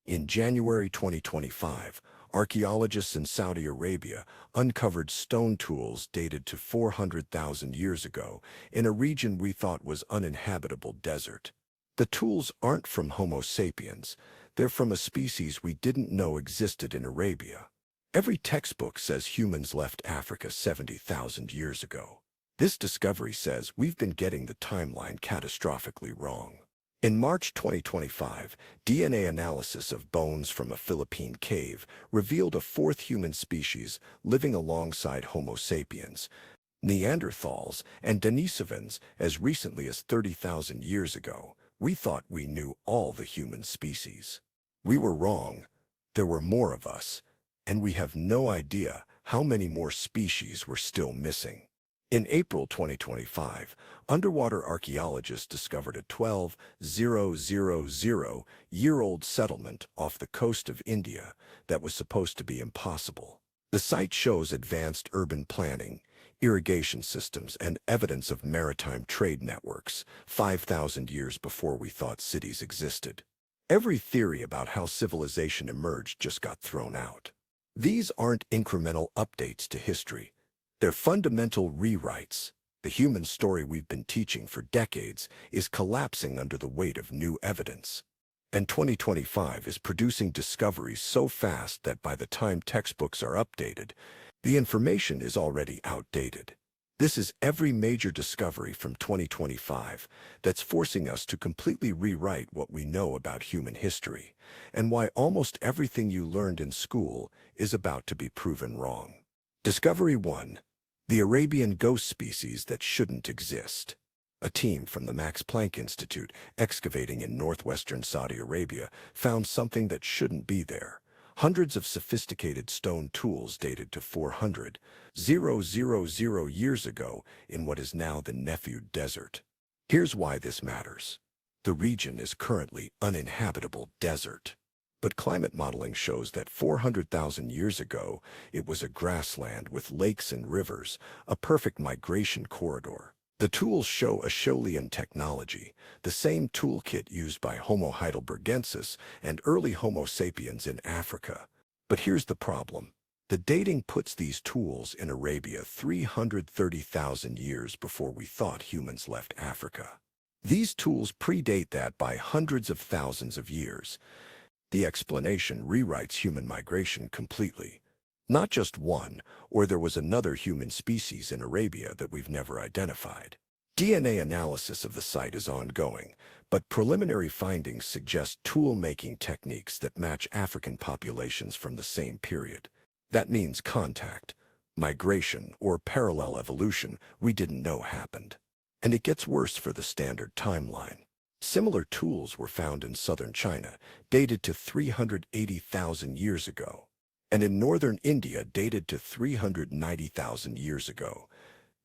In January 2025, archaeologists in Saudi Arabia uncovered stone tools dated to 400,000 years ago in a region we thought was uninhabitable desert. The tools aren't from Homo sapiens, they're from a species we didn't know existed in Arabia. Every textbook says humans left Africa 70,000 years ago. This discovery says we've been getting the timeline catastrophically wrong. In March 2025, DNA analysis of bones from a Philippine cave revealed a fourth human species living alongside Homo sapiens, Neanderthals, and Denisovans as recently as 30,000 years ago. We thought we knew all the human species. We were wrong. There were more of us, and we have no idea how many more species we're still missing. In April 2025, underwater archaeologists discovered a 12,000-year-old settlement off the coast of India that was supposed to be impossible. The site shows advanced urban planning, irrigation systems, and evidence of maritime trade networks 5,000 years before we thought cities existed. Every theory about how civilization emerged just got thrown out. These aren't incremental updates to history. They're fundamental rewrites. The human story we've been teaching for decades is collapsing under the weight of new evidence. And 2025 is producing discoveries so fast that by the time textbooks are updated, the information is already outdated. This is every major discovery from 2025 that's forcing us to completely rewrite what we know about human history, and why almost everything you learned in school is about to be proven wrong. Discovery 1. The Arabian ghost species that shouldn't exist. A team from the Max Planck Institute excavating in northwestern Saudi Arabia found something that shouldn't be there. Hundreds of sophisticated stone tools dated to 400,000 years ago in what is now the Nephewd Desert. Here's why this matters. The region is currently uninhabitable desert. But climate modeling shows that 400,000 years ago, it was a grassland with lakes and rivers, a perfect migration corridor. The tools show Acheulean technology, the same toolkit used by Homo heidelbergensis and early Homo sapiens in Africa. But here's the problem. The dating puts these tools in Arabia 330,000 years before we thought humans left Africa. These tools predate that by hundreds of thousands of years. The explanation rewrites human migration completely. Not just one, or there was another human species in Arabia that we've never identified. DNA analysis of the site is ongoing, but preliminary findings suggest tool-making techniques that match African populations from the same period. That means contact, migration, or parallel evolution we didn't know happened. And it gets worse for the standard timeline. Similar tools were found in southern China, dated to 380,000 years ago, and in northern India dated to 390,000 years ago.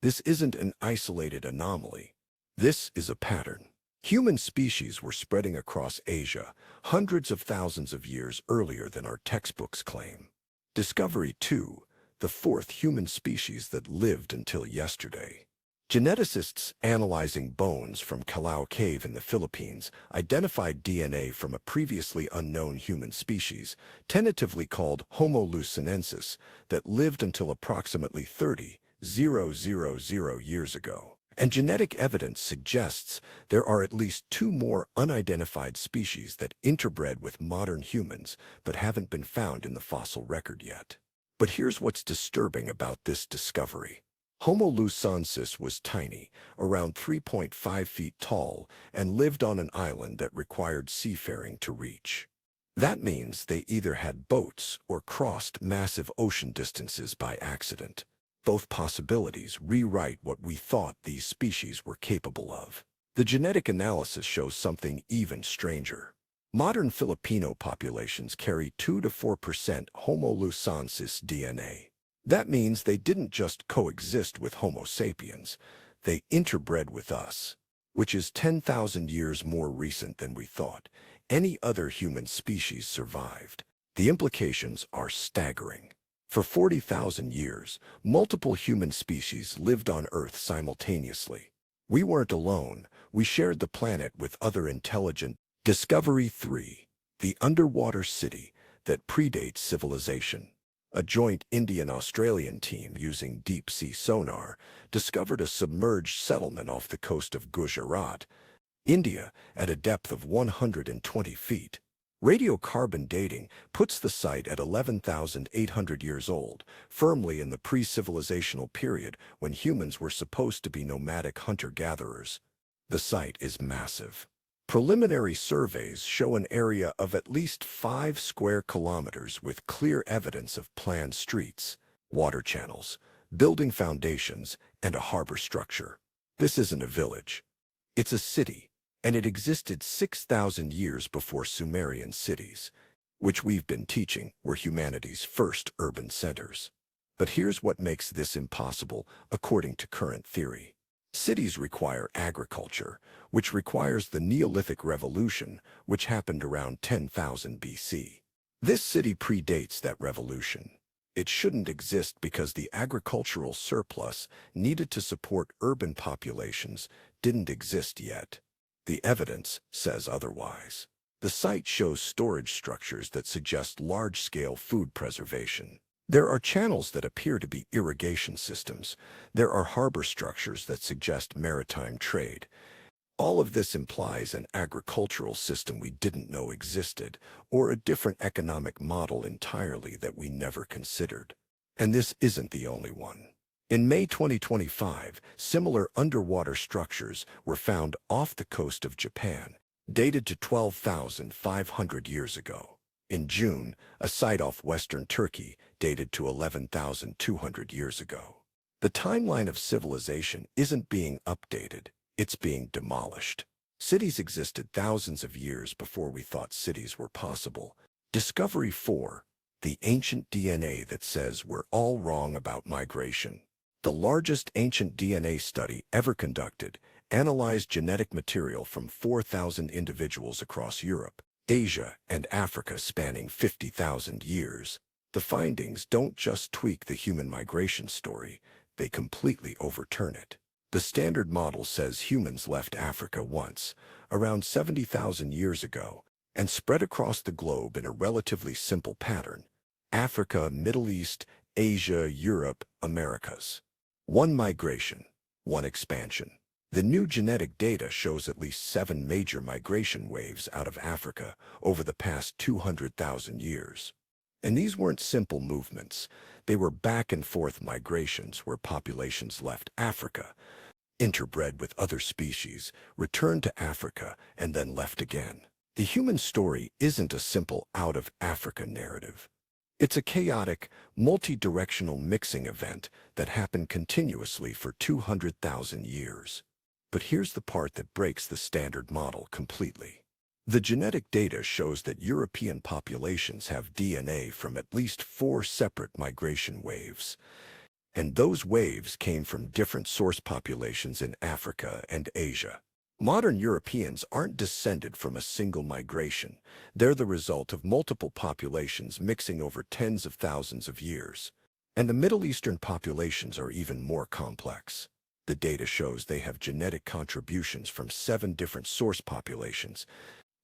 This isn't an isolated anomaly. This is a pattern. Human species were spreading across Asia hundreds of thousands of years earlier than our textbooks claim. Discovery 2. The fourth human species that lived until yesterday. Geneticists analyzing bones from Calao Cave in the Philippines identified DNA from a previously unknown human species, tentatively called Homo leucinensis, that lived until approximately 30,000 years ago. And genetic evidence suggests there are at least 2 more unidentified species that interbred with modern humans but haven't been found in the fossil record yet. But here's what's disturbing about this discovery. Homo leucinensis was tiny, around 3.5 feet tall, and lived on an island that required seafaring to reach. That means they either had boats or crossed massive ocean distances by accident. Both possibilities rewrite what we thought these species were capable of. The genetic analysis shows something even stranger. Modern Filipino populations carry 2 to 4% Homo leucinensis DNA. That means they didn't just coexist with Homo sapiens, they interbred with us, which is 10,000 years more recent than we thought. Any other human species survived. The implications are staggering. For 40,000 years, multiple human species lived on Earth simultaneously. We weren't alone. We shared the planet with other intelligent. Discovery 3. the underwater city that predates civilization. A joint Indian-Australian team using deep-sea sonar discovered a submerged settlement off the coast of Gujarat, India, at a depth of 120 feet. Radiocarbon dating puts the site at 11,800 years old, firmly in the pre-civilizational period when humans were supposed to be nomadic hunter-gatherers. The site is massive. Preliminary surveys show an area of at least 5 square kilometers with clear evidence of planned streets, water channels, building foundations, and a harbor structure. This isn't a village. It's a city, and it existed 6,000 years before Sumerian cities, which we've been teaching were humanity's first urban centers. But here's what makes this impossible according to current theory. Cities require agriculture, which requires the Neolithic Revolution, which happened around 10,000 BC. This city predates that revolution. It shouldn't exist because the agricultural surplus needed to support urban populations didn't exist yet. The evidence says otherwise. The site shows storage structures that suggest large-scale food preservation. There are channels that appear to be irrigation systems. There are harbor structures that suggest maritime trade. All of this implies an agricultural system we didn't know existed, or a different economic model entirely that we never considered. And this isn't the only one. In May 2025, similar underwater structures were found off the coast of Japan, dated to 12,500 years ago. In June, a site off western Turkey, dated to 11,200 years ago. The timeline of civilization isn't being updated, it's being demolished. Cities existed thousands of years before we thought cities were possible. Discovery 4. The ancient DNA that says we're all wrong about migration. The largest ancient DNA study ever conducted analyzed genetic material from 4,000 individuals across Europe, Asia, and Africa spanning 50,000 years. The findings don't just tweak the human migration story, they completely overturn it. The standard model says humans left Africa once, around 70,000 years ago, and spread across the globe in a relatively simple pattern: Africa, Middle East, Asia, Europe, Americas. One migration, one expansion. The new genetic data shows at least 7 major migration waves out of Africa over the past 200,000 years. And these weren't simple movements. They were back-and-forth migrations where populations left Africa, interbred with other species, returned to Africa, and then left again. The human story isn't a simple out-of-Africa narrative. It's a chaotic, multi-directional mixing event that happened continuously for 200,000 years. But here's the part that breaks the standard model completely. The genetic data shows that European populations have DNA from at least 4 separate migration waves. And those waves came from different source populations in Africa and Asia. Modern Europeans aren't descended from a single migration. They're the result of multiple populations mixing over tens of thousands of years. And the Middle Eastern populations are even more complex. The data shows they have genetic contributions from 7 different source populations,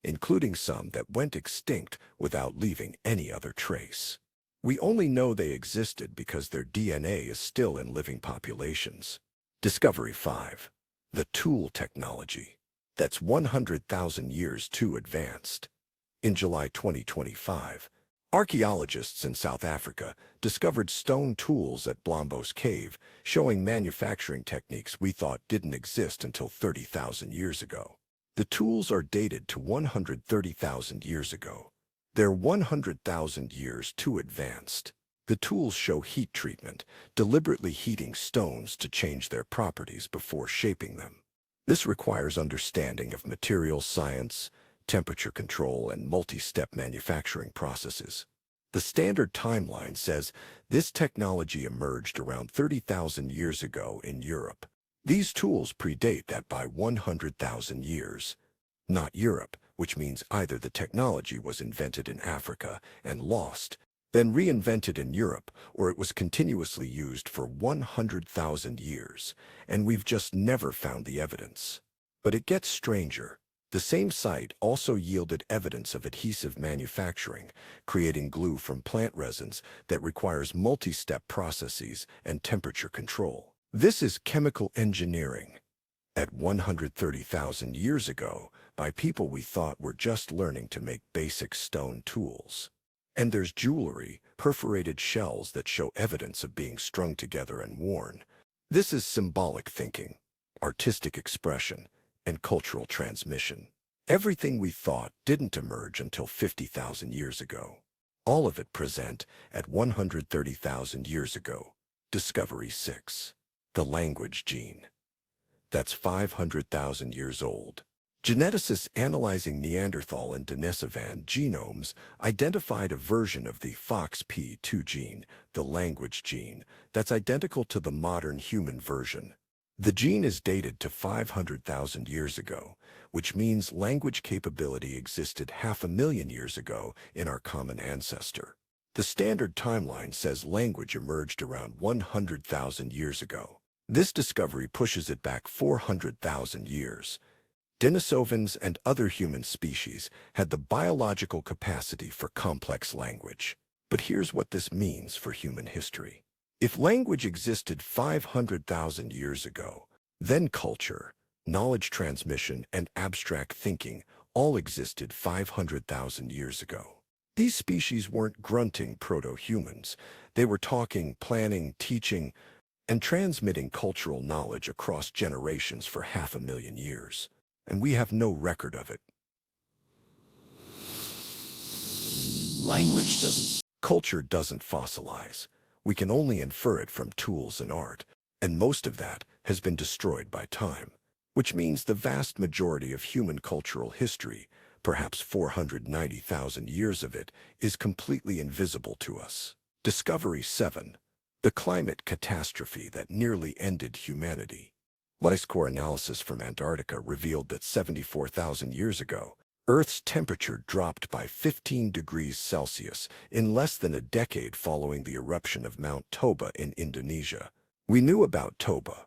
including some that went extinct without leaving any other trace. We only know they existed because their DNA is still in living populations. Discovery 5. The tool technology. That's 100,000 years too advanced. In July 2025, archaeologists in South Africa discovered stone tools at Blombos Cave, showing manufacturing techniques we thought didn't exist until 30,000 years ago. The tools are dated to 130,000 years ago. They're 100,000 years too advanced. The tools show heat treatment, deliberately heating stones to change their properties before shaping them. This requires understanding of material science, temperature control, and multi-step manufacturing processes. The standard timeline says this technology emerged around 30,000 years ago in Europe. These tools predate that by 100,000 years. Not Europe, which means either the technology was invented in Africa and lost, then reinvented in Europe, or it was continuously used for 100,000 years, and we've just never found the evidence. But it gets stranger. The same site also yielded evidence of adhesive manufacturing, creating glue from plant resins that requires multi-step processes and temperature control. This is chemical engineering at 130,000 years ago by people we thought were just learning to make basic stone tools. And there's jewelry, perforated shells that show evidence of being strung together and worn. This is symbolic thinking, artistic expression, and cultural transmission. Everything we thought didn't emerge until 50,000 years ago. All of it present at 130,000 years ago. Discovery 6. The language gene. That's 500,000 years old. Geneticists analyzing Neanderthal and Denisovan genomes identified a version of the FOXP2 gene, the language gene, that's identical to the modern human version. The gene is dated to 500,000 years ago, which means language capability existed 500,000 years ago in our common ancestor. The standard timeline says language emerged around 100,000 years ago. This discovery pushes it back 400,000 years. Denisovans and other human species had the biological capacity for complex language. But here's what this means for human history. If language existed 500,000 years ago, then culture, knowledge transmission, and abstract thinking all existed 500,000 years ago. These species weren't grunting proto-humans. They were talking, planning, teaching, and transmitting cultural knowledge across generations for 500,000 years. And we have no record of it. Culture doesn't fossilize. We can only infer it from tools and art, and most of that has been destroyed by time, which means the vast majority of human cultural history, perhaps 490,000 years of it, is completely invisible to us. Discovery 7. The climate catastrophe that nearly ended humanity. Ice core analysis from Antarctica revealed that 74,000 years ago, Earth's temperature dropped by 15 degrees Celsius in less than a decade following the eruption of Mount Toba in Indonesia. We knew about Toba.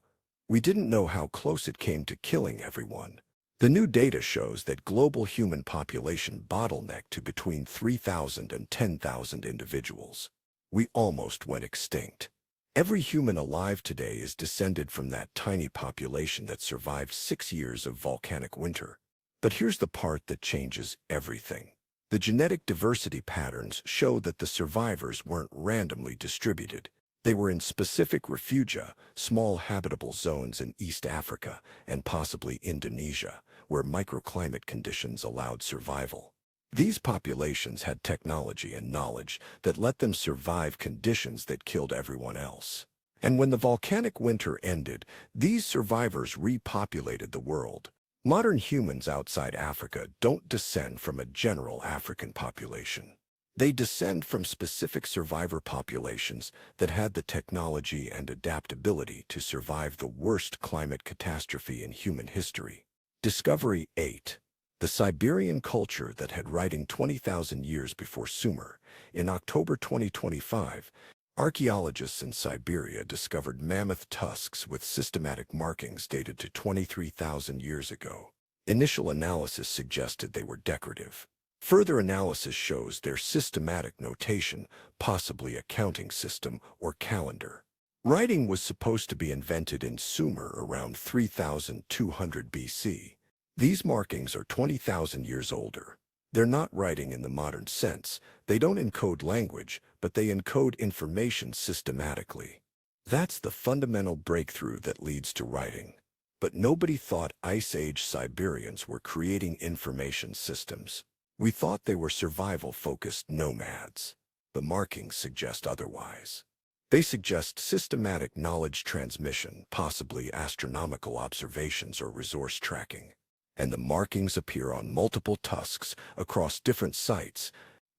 We didn't know how close it came to killing everyone. The new data shows that global human population bottlenecked to between 3,000 and 10,000 individuals. We almost went extinct. Every human alive today is descended from that tiny population that survived 6 years of volcanic winter. But here's the part that changes everything. The genetic diversity patterns show that the survivors weren't randomly distributed. They were in specific refugia, small habitable zones in East Africa and possibly Indonesia, where microclimate conditions allowed survival. These populations had technology and knowledge that let them survive conditions that killed everyone else. And when the volcanic winter ended, these survivors repopulated the world. Modern humans outside Africa don't descend from a general African population. They descend from specific survivor populations that had the technology and adaptability to survive the worst climate catastrophe in human history. Discovery 8. The Siberian culture that had writing 20,000 years before Sumer. In October 2025, archaeologists in Siberia discovered mammoth tusks with systematic markings dated to 23,000 years ago. Initial analysis suggested they were decorative. Further analysis shows their systematic notation, possibly a counting system or calendar. Writing was supposed to be invented in Sumer around 3,200 BC. These markings are 20,000 years older. They're not writing in the modern sense. They don't encode language, but they encode information systematically. That's the fundamental breakthrough that leads to writing. But nobody thought Ice Age Siberians were creating information systems. We thought they were survival-focused nomads. The markings suggest otherwise. They suggest systematic knowledge transmission, possibly astronomical observations or resource tracking. And the markings appear on multiple tusks across different sites,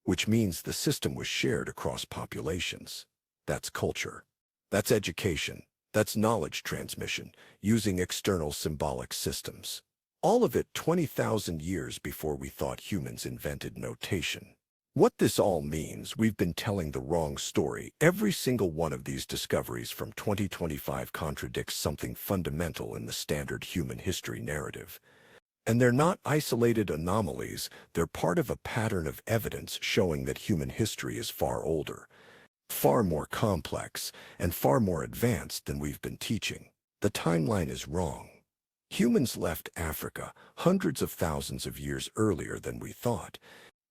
which means the system was shared across populations. That's culture. That's education. That's knowledge transmission, using external symbolic systems. All of it 20,000 years before we thought humans invented notation. What this all means, we've been telling the wrong story. Every single one of these discoveries from 2025 contradicts something fundamental in the standard human history narrative. And they're not isolated anomalies, they're part of a pattern of evidence showing that human history is far older, far more complex, and far more advanced than we've been teaching. The timeline is wrong. Humans left Africa hundreds of thousands of years earlier than we thought,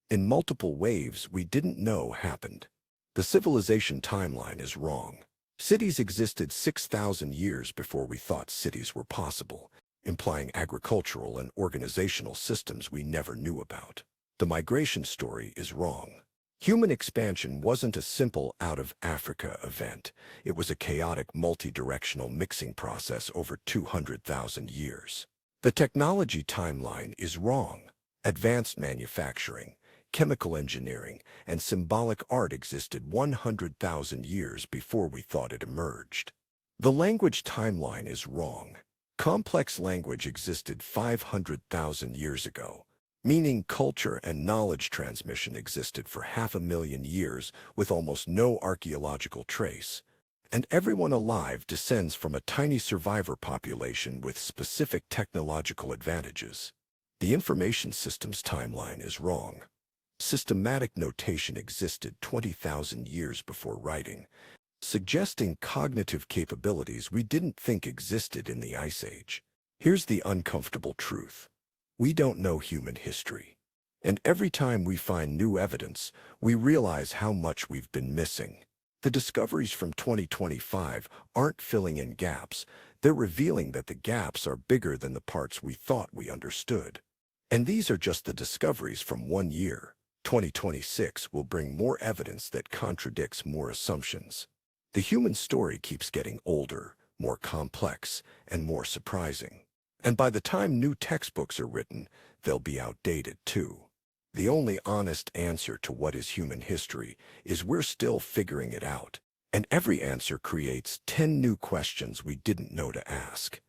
in multiple waves we didn't know happened. The civilization timeline is wrong. Cities existed 6,000 years before we thought cities were possible, implying agricultural and organizational systems we never knew about. The migration story is wrong. Human expansion wasn't a simple out-of-Africa event. It was a chaotic, multi-directional mixing process over 200,000 years. The technology timeline is wrong. Advanced manufacturing, chemical engineering, and symbolic art existed 100,000 years before we thought it emerged. The language timeline is wrong. Complex language existed 500,000 years ago, meaning culture and knowledge transmission existed for 500,000 years with almost no archaeological trace. And everyone alive descends from a tiny survivor population with specific technological advantages. The information systems timeline is wrong. Systematic notation existed 20,000 years before writing, suggesting cognitive capabilities we didn't think existed in the Ice Age. Here's the uncomfortable truth. We don't know human history. And every time we find new evidence, we realize how much we've been missing. The discoveries from 2025 aren't filling in gaps. They're revealing that the gaps are bigger than the parts we thought we understood. And these are just the discoveries from 1 year. 2026 will bring more evidence that contradicts more assumptions. The human story keeps getting older, more complex, and more surprising. And by the time new textbooks are written, they'll be outdated too. The only honest answer to what is human history is we're still figuring it out. And every answer creates 10 new questions we didn't know to ask.